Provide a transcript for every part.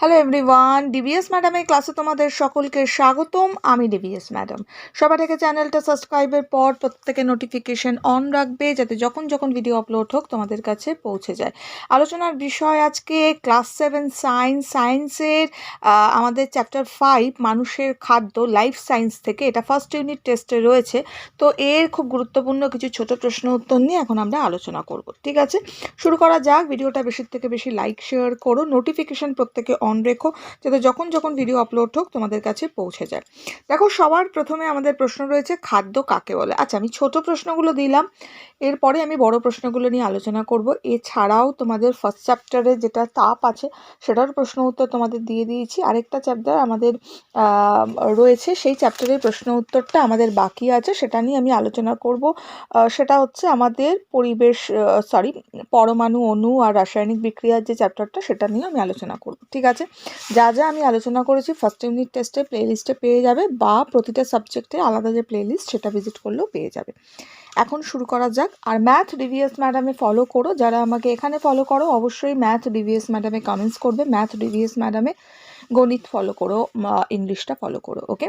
Hello everyone, DVS ম্যাডামের ক্লাসে তোমাদের সকলকে স্বাগতম। আমি ডিভিএস ম্যাডাম। সবার আগে চ্যানেলটা সাবস্ক্রাইবের পর প্রত্যেকে নোটিফিকেশন অন রাখবে, যাতে যখন যখন ভিডিও আপলোড হোক তোমাদের কাছে পৌঁছে যায়। আলোচনার বিষয় আজকে ক্লাস 7 সায়েন্সের আমাদের চ্যাপ্টার 5 মানুষের খাদ্য, লাইফ সায়েন্স থেকে। এটা ফার্স্ট ইউনিট টেস্টে রয়েছে। তো এর খুব গুরুত্বপূর্ণ কিছু ছোট প্রশ্ন উত্তর নিয়ে এখন আমরা আলোচনা করব। ঠিক আছে, শুরু করা যাক। ভিডিওটা বেশি থেকে বেশি লাইক শেয়ার করো, নোটিফিকেশন প্রত্যেকে অন রেখো, যাতে যখন যখন ভিডিও আপলোড হোক তোমাদের কাছে পৌঁছে যায়। দেখো, সবার প্রথমে আমাদের প্রশ্ন রয়েছে খাদ্য কাকে বলে। আচ্ছা, আমি ছোট প্রশ্নগুলো দিলাম, এরপরে আমি বড় প্রশ্নগুলো নিয়ে আলোচনা করব। এছাড়াও তোমাদের ফার্স্ট চ্যাপ্টারে যেটা তাপ আছে সেটার প্রশ্ন উত্তর তোমাদের দিয়ে দিয়েছি। আরেকটা চ্যাপ্টার আমাদের রয়েছে, সেই চ্যাপ্টারের প্রশ্ন উত্তরটা আমাদের বাকি আছে, সেটা নিয়ে আমি আলোচনা করব। সেটা হচ্ছে আমাদের পরিবেশ, পরমাণু, অণু আর রাসায়নিক বিক্রিয়ার যে চ্যাপ্টারটা, সেটা নিয়ে আমি আলোচনা করব। ঠিক আছে, যা যা আমি আলোচনা করেছি ফার্স্ট ইউনিট টেস্টে প্লেলিস্টে পেয়ে যাবে, বা প্রতিটা সাবজেক্টে আলাদা যে প্লেলিস্ট সেটা ভিজিট করলেও পেয়ে যাবে। এখন শুরু করা যাক। আর ম্যাথ ডিভিএস ম্যাডামে ফলো করো, যারা আমাকে এখানে ফলো করো অবশ্যই ম্যাথ ডিভিএস ম্যাডামে কমেন্টস করবে, ম্যাথ ডিভিএস ম্যাডামে গণিত ফলো করো, ইংলিশটা ফলো করো। ওকে,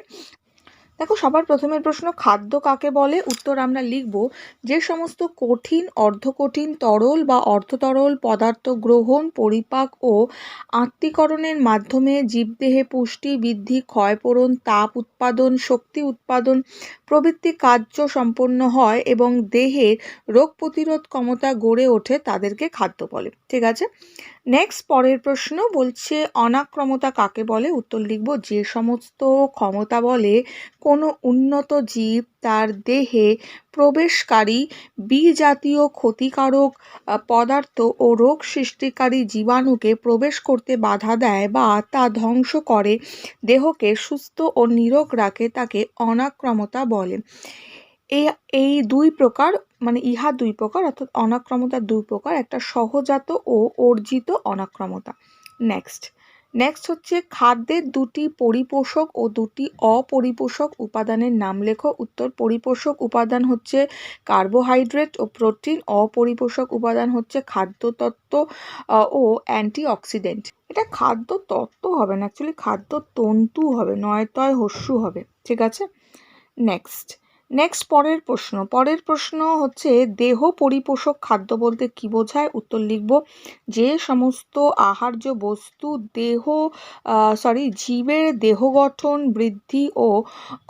দেখো, সবার প্রথমের প্রশ্ন, খাদ্য কাকে বলে? উত্তর আমরা লিখব, যে সমস্ত কঠিন, অর্ধকঠিন, তরল বা অর্ধতরল পদার্থ গ্রহণ, পরিপাক ও আত্তীকরণের মাধ্যমে জীবদেহে পুষ্টি বৃদ্ধি, ক্ষয়পূরণ, তাপ উৎপাদন, শক্তি উৎপাদন প্রভৃতি কার্য সম্পন্ন হয় এবং দেহের রোগ প্রতিরোধ ক্ষমতা গড়ে ওঠে, তাদেরকে খাদ্য বলে। ঠিক আছে, নেক্সট পরের প্রশ্ন বলছে অনাক্রমতা কাকে বলে? উত্তর লিখব, যে সমস্ত ক্ষমতা বলে কোনো উন্নত জীব তার দেহে প্রবেশকারী বিজাতীয় ক্ষতিকারক পদার্থ ও রোগ সৃষ্টিকারী জীবাণুকে প্রবেশ করতে বাধা দেয় বা তা ধ্বংস করে দেহকে সুস্থ ও নিরোগ রাখে, তাকে অনাক্রমতা বলে। এই দুই প্রকার, ইহা দুই প্রকার, অর্থাৎ অনাক্রমতা দুই প্রকার, একটা সহজাত ও অর্জিত অনাক্রমতা। নেক্সট হচ্ছে খাদ্যের দুটি পরিপোষক ও দুটি অপরিপোষক উপাদানের নাম লেখো। উত্তর, পরিপোষক উপাদান হচ্ছে কার্বোহাইড্রেট ও প্রোটিন, অপরিপোষক উপাদান হচ্ছে খাদ্যতত্ত্ব ও অ্যান্টিঅক্সিডেন্ট। এটা খাদ্য তত্ত্ব হবে না, অ্যাকচুয়ালি খাদ্য তন্তু হবে, নয়তয় হস্যু হবে। ঠিক আছে, নেক্সট পরের প্রশ্ন হচ্ছে দেহ পরিপোষক খাদ্য বলতে কি বোঝায়? উত্তর লিখব, যে সমস্ত আহার্য বস্তু জীবের দেহ গঠন, বৃদ্ধি ও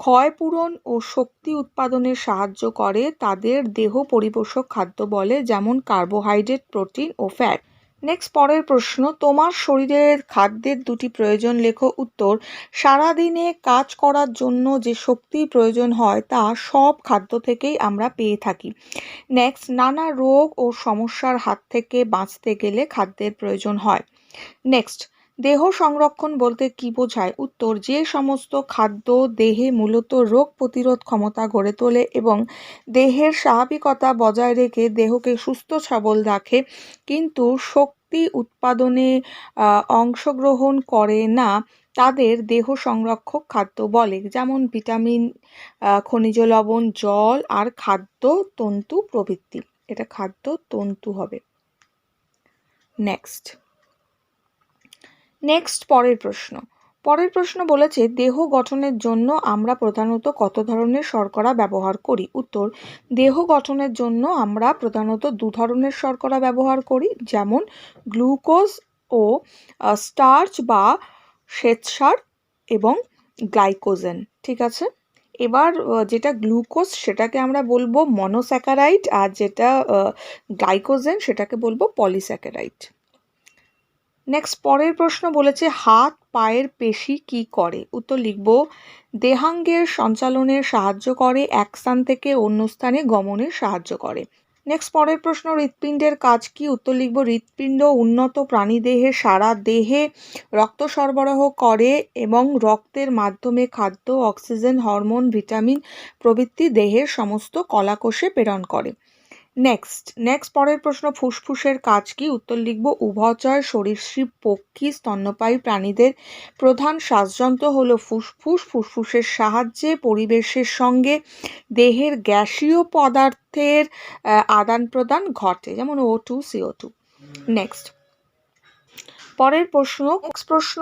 ক্ষয়পূরণ ও শক্তি উৎপাদনে সাহায্য করে, তাদের দেহ পরিপোষক খাদ্য বলে, যেমন কার্বোহাইড্রেট, প্রোটিন ও ফ্যাট। নেক্সট পরের প্রশ্ন, তোমার শরীরের খাদ্যের দুটি প্রয়োজন লেখো। উত্তর, সারাদিনে কাজ করার জন্য যে শক্তি প্রয়োজন হয় তা সব খাদ্য থেকেই আমরা পেয়ে থাকি। নেক্সট, নানা রোগ ও সমস্যার হাত থেকে বাঁচতে গেলে খাদ্যের প্রয়োজন হয়। নেক্সট, দেহ সংরক্ষণ বলতে কি বোঝায়? উত্তর, যে সমস্ত খাদ্য দেহে মূলত রোগ প্রতিরোধ ক্ষমতা গড়ে তোলে এবং দেহের স্বাভাবিকতা বজায় রেখে দেহকে সুস্থ সবল রাখে, কিন্তু শক্তি উৎপাদনে অংশগ্রহণ করে না, তাদের দেহ সংরক্ষক খাদ্য বলে, যেমন ভিটামিন, খনিজ লবণ, জল আর খাদ্য তন্তু প্রভৃতি। এটা খাদ্য তন্তু হবে। নেক্সট পরের প্রশ্ন বলেছে, দেহ গঠনের জন্য আমরা প্রধানত কত ধরনের শর্করা ব্যবহার করি? উত্তর, দেহ গঠনের জন্য আমরা প্রধানত দু ধরনের শর্করা ব্যবহার করি, যেমন গ্লুকোজ ও স্টার্চ বা শ্বেতসার এবং গ্লাইকোজেন। ঠিক আছে, এবার যেটা গ্লুকোজ সেটাকে আমরা বলবো মনোস্যাকারাইড, আর যেটা গ্লাইকোজেন সেটাকে বলবো পলিস্যাকারাইড। নেক্সট পরের প্রশ্ন বলেছে, হাত পায়ের পেশি কি করে? উত্তর লিখব, দেহাঙ্গের সঞ্চালনের সাহায্য করে, এক স্থান থেকে অন্য স্থানে গমনের সাহায্য করে। নেক্সট পরের প্রশ্ন, হৃৎপিণ্ডের কাজ কি? উত্তর লিখব, হৃৎপিণ্ড উন্নত প্রাণীদেহে সারা দেহে রক্ত সরবরাহ করে এবং রক্তের মাধ্যমে খাদ্য, অক্সিজেন, হরমোন, ভিটামিন প্রভৃতি দেহের সমস্ত কলাকোষে প্রেরণ করে। নেক্সট পরের প্রশ্ন, ফুসফুসের কাজ কি? উত্তর লিখব, উভচর, সরীসৃপ, পক্ষী, স্তন্যপায়ী প্রাণীদের প্রধান শ্বাসযন্ত্র হলো ফুসফুস। ফুসফুসের সাহায্যে পরিবেশের সঙ্গে দেহের গ্যাসীয় পদার্থের আদান প্রদান ঘটে, যেমন O2, CO2। পরের প্রশ্ন, নেক্সট প্রশ্ন,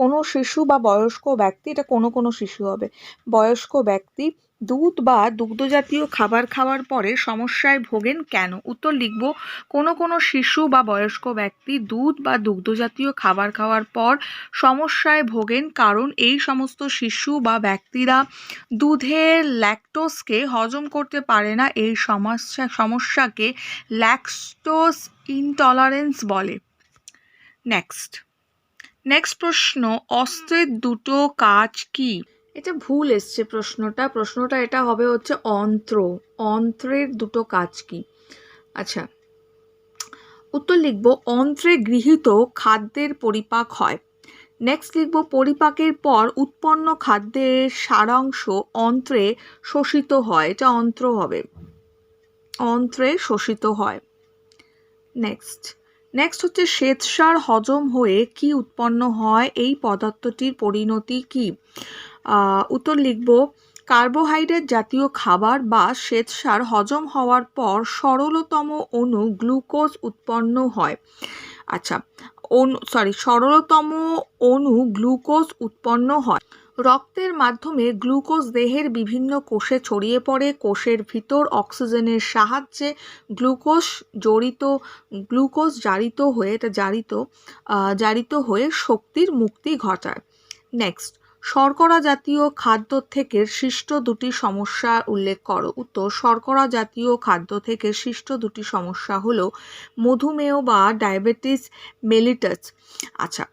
কোনো শিশু বা বয়স্ক ব্যক্তি, এটা কোনো শিশু হবে, বয়স্ক ব্যক্তি দুধ বা দুগ্ধজাতীয় খাবার খাওয়ার পরে সমস্যায় ভোগেন কেন? উত্তর লিখব কোনো শিশু বা বয়স্ক ব্যক্তি দুধ বা দুগ্ধজাতীয় খাবার খাওয়ার পর সমস্যায় ভোগেন কারণ এই সমস্ত শিশু বা ব্যক্তিরা দুধের ল্যাকটোজকে হজম করতে পারে না। এই সমস্যাকে ল্যাকটোজ ইনটলারেন্স বলে। নেক্সট প্রশ্ন, অস্ত্রের দুটো কাজ কি? এটা ভুল এসছে প্রশ্নটা এটা হবে হচ্ছে অন্ত্রের দুটো কাজ কি? আচ্ছা, উত্তর লিখব অন্ত্রে গৃহীত খাদ্যের পরিপাক হয়। নেক্সট লিখব পরিপাকের পর উৎপন্ন খাদ্যের সারাংশ অন্ত্রে শোষিত হয়, এটা অন্ত্র হবে, অন্ত্রে শোষিত হয়। নেক্সট হচ্ছে শ্বেতসার হজম হয়ে কি উৎপন্ন হয়, এই পদার্থটির পরিণতি কি? উত্তর লিখব কার্বোহাইড্রেট জাতীয় খাবার বা শ্বেতসার হজম হওয়ার পর সরলতম অণু গ্লুকোজ উৎপন্ন হয়। আচ্ছা, সরলতম অণু গ্লুকোজ উৎপন্ন হয়। রক্তের মাধ্যমে গ্লুকোজ দেহের বিভিন্ন কোষে ছড়িয়ে পড়ে। কোষের ভিতর অক্সিজেনের সাহায্যে গ্লুকোজ জারিত হয়ে শক্তির মুক্তি ঘটায়। নেক্সট, শর্করা জাতীয় খাদ্য থেকে সৃষ্ট দুটি সমস্যা উল্লেখ করো। উত্তর, শর্করা জাতীয় খাদ্য থেকে সৃষ্ট দুটি সমস্যা হলো মধুমেহ বা ডায়াবেটিস মেলিটাস। আচ্ছা,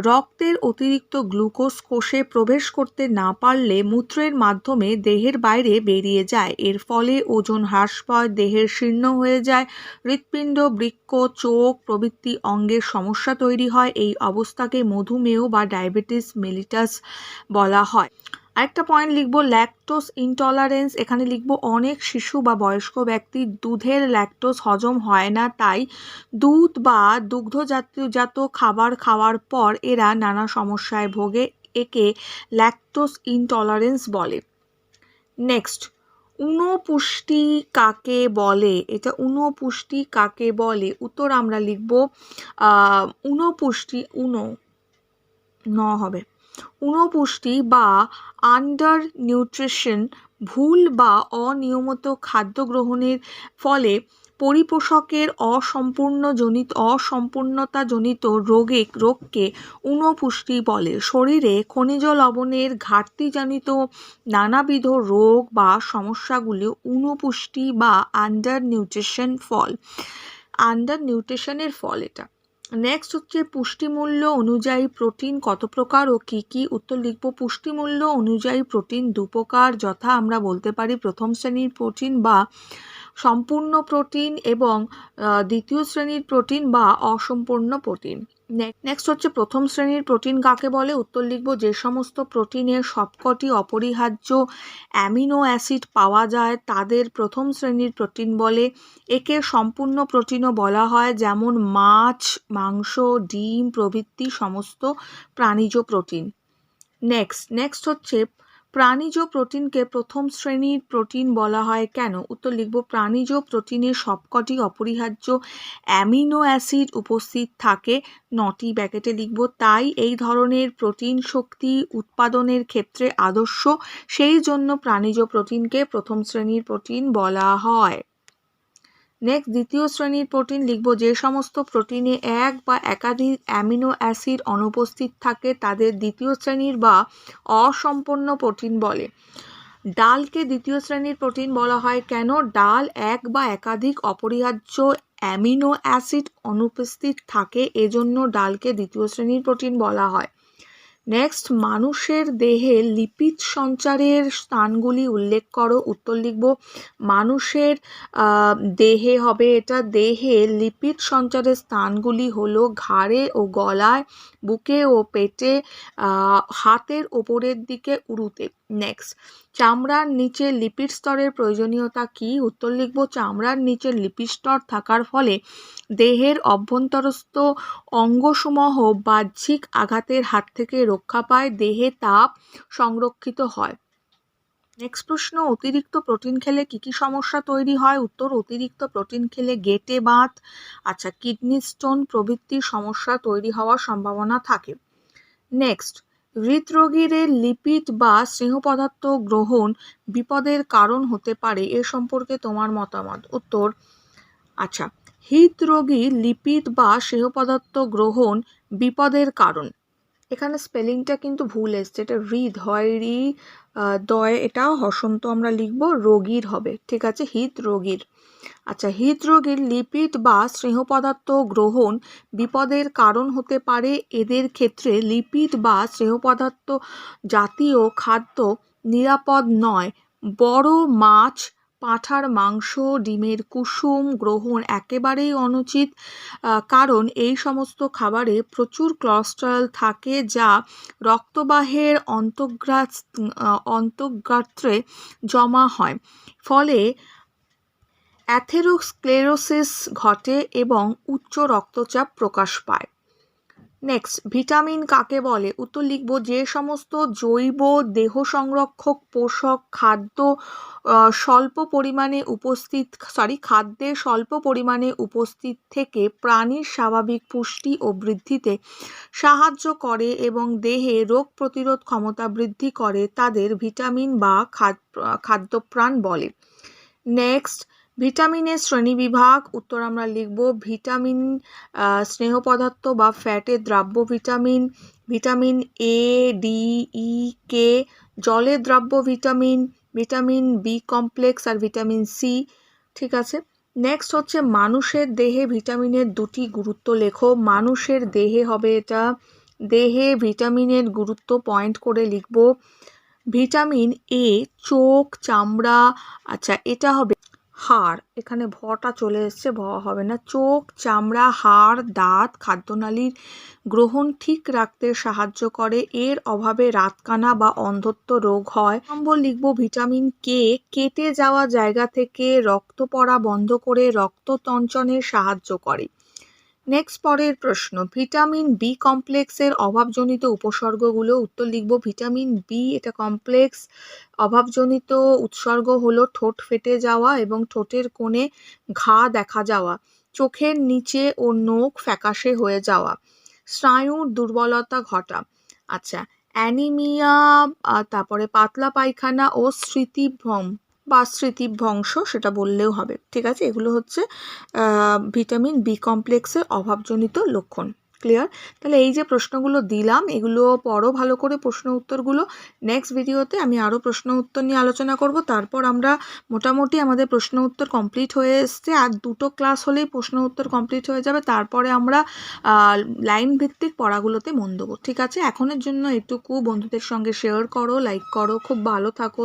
রক্তের অতিরিক্ত গ্লুকোজ কোষে প্রবেশ করতে না পারলে মূত্রের মাধ্যমে দেহের বাইরে বেরিয়ে যায়। এর ফলে ওজন হ্রাস পায়, দেহের শীর্ণ হয়ে যায়, হৃৎপিণ্ড, বৃক্ক, চোখ প্রভৃতি অঙ্গের সমস্যা তৈরি হয়। এই অবস্থাকে মধুমেহ বা ডায়াবেটিস মেলিটাস বলা হয়। আরেকটা পয়েন্ট লিখব ল্যাকটোজ ইনটলারেন্স। এখানে লিখব অনেক শিশু বা বয়স্ক ব্যক্তির দুধের ল্যাকটোজ হজম হয় না, তাই দুধ বা দুগ্ধজাত খাবার খাওয়ার পর এরা নানা সমস্যায় ভোগে। একে ল্যাকটোজ ইনটলারেন্স বলে। নেক্সট, ঊনপুষ্টি কাকে বলে? এটা ঊনপুষ্টি কাকে বলে? উত্তর আমরা লিখব ঊনপুষ্টি বা আন্ডার নিউট্রিশন, ভুল বা অনিয়মিত খাদ্য গ্রহণের ফলে পরিপোষকের অসম্পূর্ণতাজনিত রোগকে ঊনপুষ্টি বলে। শরীরে খনিজ লবণের ঘাটতিজনিত নানাবিধ রোগ বা সমস্যাগুলি ঊনপুষ্টি বা আন্ডার নিউট্রিশনের ফল এটা। নেক্সট হচ্ছে পুষ্টিমূল্য অনুযায়ী প্রোটিন কত প্রকার ও কি কি? উত্তর লিখব পুষ্টিমূল্য অনুযায়ী প্রোটিন দু প্রকার, যথা আমরা বলতে পারি প্রথম শ্রেণীর প্রোটিন বা সম্পূর্ণ প্রোটিন এবং দ্বিতীয় শ্রেণীর প্রোটিন বা অসম্পূর্ণ প্রোটিন। নেক্সট হচ্ছে প্রথম শ্রেণীর প্রোটিন কাকে বলে? উত্তর লিখব যে সমস্ত প্রোটিনের সবকটি অপরিহার্য অ্যামিনো অ্যাসিড পাওয়া যায় তাদের প্রথম শ্রেণীর প্রোটিন বলে। একে সম্পূর্ণ প্রোটিনও বলা হয়, যেমন মাছ, মাংস, ডিম প্রভৃতি সমস্ত প্রাণীজ প্রোটিন। নেক্সট হচ্ছে প্রাণীজ প্রোটিনকে প্রথম শ্রেণীর প্রোটিন বলা হয় কেন? উত্তর লিখব প্রাণীজ প্রোটিনে সবকটি অপরিহার্য অ্যামিনো অ্যাসিড উপস্থিত থাকে 9টি, ব্র্যাকেটে লিখব, তাই এই ধরনের প্রোটিন শক্তি উৎপাদনের ক্ষেত্রে আদর্শ, সেই জন্য প্রাণীজ প্রোটিনকে প্রথম শ্রেণীর প্রোটিন বলা হয়। নেক্সট, দ্বিতীয় শ্রেণীর প্রোটিন লিখব যে সমস্ত প্রোটিনে এক বা একাধিক অ্যামিনো অ্যাসিড অনুপস্থিত থাকে তাদের দ্বিতীয় শ্রেণীর বা অসম্পূর্ণ প্রোটিন বলে। ডালকে দ্বিতীয় শ্রেণীর প্রোটিন বলা হয় কেন? ডাল এক বা একাধিক অপরিহার্য অ্যামিনো অ্যাসিড অনুপস্থিত থাকে, এজন্য ডালকে দ্বিতীয় শ্রেণীর প্রোটিন বলা হয়। নেক্সট, মানুষের দেহে লিপিড সঞ্চারের স্থানগুলি উল্লেখ করো। উত্তর লিখব মানুষের দেহে হবে এটা, দেহে লিপিড সঞ্চারের স্থানগুলি হলো ঘাড়ে ও গলায়, বুকে ও পেটে, হাতের ওপরের দিকে, উরুতে। নেক্সট, চামড়ার নিচে লিপিড স্তরের প্রয়োজনীয়তা কি? উত্তর লিখব চামড়ার নিচে লিপিড স্তর থাকার ফলে দেহের অভ্যন্তরস্থ অঙ্গসমূহ বাহ্যিক আঘাতের হাত থেকে রক্ষা পায়, দেহে তাপ সংরক্ষিত হয়। নেক্সট প্রশ্ন, অতিরিক্ত প্রোটিন খেলে কি কি সমস্যা তৈরি হয়? উত্তর, অতিরিক্ত প্রোটিন খেলে গেটে বাত, আচ্ছা কিডনি স্টোন প্রভৃতি সমস্যা তৈরি হওয়ার সম্ভাবনা থাকে। নেক্সট, হৃদরোগীর লিপিড বা স্নেহ পদার্থ গ্রহণ বিপদের কারণ হতে পারে, এ সম্পর্কে তোমার মতামত? উত্তর, আচ্ছা হৃদরোগী লিপিড বা স্নেহ পদার্থ গ্রহণ বিপদের কারণ। এখানে স্পেলিংটা কিন্তু ভুল এসছে, এটা হৃদ হয় রি দয়, এটা হসন্ত আমরা লিখবো, রোগীর হবে, ঠিক আছে, হৃদরোগীর। আচ্ছা, হৃদরোগীর লিপিড বা স্নেহ পদার্থ গ্রহণ বিপদের কারণ হতে পারে। এদের ক্ষেত্রে লিপিড বা স্নেহ পদার্থ জাতীয় খাদ্য নিরাপদ নয়। বড় মাছ, পাঁঠার মাংস, ডিমের কুসুম গ্রহণ একেবারেই অনুচিত, কারণ এই সমস্ত খাবারে প্রচুর কোলেস্টেরল থাকে যা রক্তবাহের অন্তঃগাত্রে জমা হয়, ফলে অ্যাথেরোস্ক্লেরোসিস ঘটে এবং উচ্চ রক্তচাপ প্রকাশ পায়। নেক্সট, ভিটামিন কাকে বলে? উত্তর লিখব, যে সমস্ত জৈব দেহ সংরক্ষক পোষক খাদ্যে স্বল্প পরিমাণে উপস্থিত থেকে প্রাণীর স্বাভাবিক পুষ্টি ও বৃদ্ধিতে সাহায্য করে এবং দেহে রোগ প্রতিরোধ ক্ষমতা বৃদ্ধি করে, তাদের ভিটামিন বা খাদ্যপ্রাণ বলে। নেক্সট, ভিটামিনের শ্রেণীবিভাগ। উত্তর আমরা লিখব, ভিটামিন স্নেহ পদার্থ বা ফ্যাটের দ্রাব্য ভিটামিন, ভিটামিন এ, ডি, ই, কে, জলের দ্রাব্য ভিটামিন, ভিটামিন বি কমপ্লেক্স আর ভিটামিন সি, ঠিক আছে। নেক্সট হচ্ছে মানুষের দেহে ভিটামিনের দুটি গুরুত্ব লেখো। মানুষের দেহে হবে এটা, দেহে ভিটামিনের গুরুত্ব পয়েন্ট করে লিখব। ভিটামিন এ চোখ, চামড়া, আচ্ছা এটা হবে হাড়, এখানে ভটা চলে এসছে, ভ হবে না, চোখ, চামড়া, হাড়, দাঁত, খাদ্যনালীর গ্রহণ ঠিক রাখতে সাহায্য করে। এর অভাবে রাতকানা বা অন্ধত্ব রোগ হয়। নম্বর লিখব, ভিটামিন কে কেটে যাওয়া জায়গা থেকে রক্ত পড়া বন্ধ করে রক্ত তঞ্চনে সাহায্য করে। নেক্সট, পরের প্রশ্ন, ভিটামিন বি কমপ্লেক্সের অভাবজনিত উপসর্গগুলো। উত্তর লিখব, ভিটামিন বি এটা কমপ্লেক্স অভাবজনিত উৎসর্গ হলো ঠোঁট ফেটে যাওয়া এবং ঠোঁটের কোণে ঘা দেখা যাওয়া, চোখের নিচে ও নখ ফ্যাকাশে হয়ে যাওয়া, স্নায়ুর দুর্বলতা ঘটা, আচ্ছা অ্যানিমিয়া, তারপরে পাতলা পায়খানা ও স্মৃতিভ্রংশ সেটা বললেও হবে, ঠিক আছে। এগুলো হচ্ছে ভিটামিন বি কমপ্লেক্সের অভাবজনিত লক্ষণ। ক্লিয়ার? তাহলে এই যে প্রশ্নগুলো দিলাম, এগুলো পড়ো ভালো করে প্রশ্ন উত্তরগুলো। নেক্সট ভিডিওতে আমি আরও প্রশ্ন উত্তর নিয়ে আলোচনা করব। তারপর আমরা মোটামুটি আমাদের প্রশ্ন উত্তর কমপ্লিট হয়ে এসছে, আর 2টো ক্লাস হলেই প্রশ্ন উত্তর কমপ্লিট হয়ে যাবে। তারপরে আমরা লাইন ভিত্তিক পড়াগুলোতে মন দেবো, ঠিক আছে। এখনের জন্য এটুকু, বন্ধুদের সঙ্গে শেয়ার করো, লাইক করো, খুব ভালো থাকো।